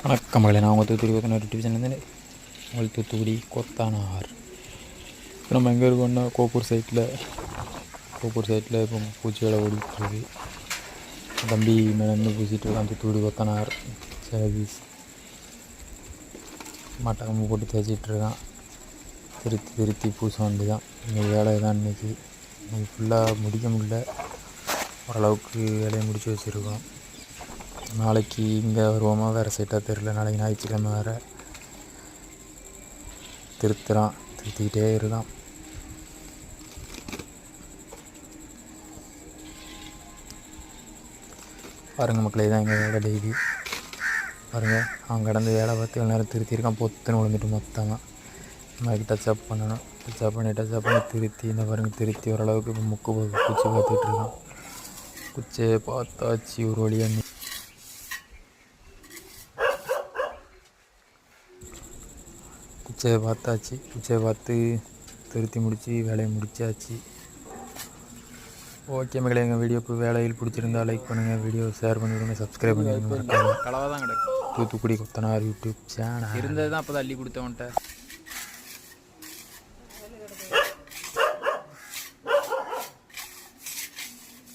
வணக்கம் மகளே, நான் உங்கள் தூத்துக்குடி கொத்தனார் யூடியூப் சேனல். உங்கள் தூத்துக்குடி கொத்தனார். இப்போ நம்ம எங்கே இருக்கோம்னா கோப்பூர் சைட்டில் இப்போ பூச்சி வேலை ஓடிட்டுருக்கு. தம்பி மேலே பூசிகிட்டு இருக்கான். தூத்துக்குடி கொத்தனார் சர்வீஸ் மட்டக்கம்பு போட்டு தேய்ச்சிட்ருக்கான். திருத்தி பூச வேண்டி தான் இன்றைக்கி வேலை தான். இன்றைக்கி ஃபுல்லாக முடிக்க முடியல, ஓரளவுக்கு வேலையை முடித்து வச்சுருக்கோம். நாளைக்கு இங்கே வருவோமா வேறு சைட்டாக தெரில. நாளைக்கு ஞாயிற்றுக்கிழமை வேறு. திருத்திக்கிட்டே இருக்கான். பாருங்கள் மக்களே, தான் எங்கள் வேலை டெய்லி. பாருங்கள், அவன் கடந்து வேலை பார்த்து எவ்வளோ நேரம் திருத்தியிருக்கான். பொத்துன்னு விழுந்துட்டு மொத்தமாக. மாதிரி டச்சப் பண்ணணும். டச்சப் பண்ணி திருத்தி இந்த பாருங்கள், திருத்தி ஓரளவுக்கு இப்போ குச்சி பார்த்துட்ருக்கான். குச்சியை பார்த்தாச்சு ஒரு வழியாக. குச்சியை பார்த்து திருத்தி முடித்து வேலையை முடித்தாச்சு. ஓகே மகளே, எங்கள் வீடியோக்கு வேலையில் பிடிச்சிருந்தா லைக் பண்ணுங்கள், வீடியோ ஷேர் பண்ணிவிடுங்க, சப்ஸ்கிரைப் பண்ணிடுங்க. கலவை தான் கிடக்கும். தூத்துக்குடி கொத்தனார் யூடியூப் சேனல் இருந்தது தான் அப்போ தான் அள்ளி கொடுத்தவன்ட்ட.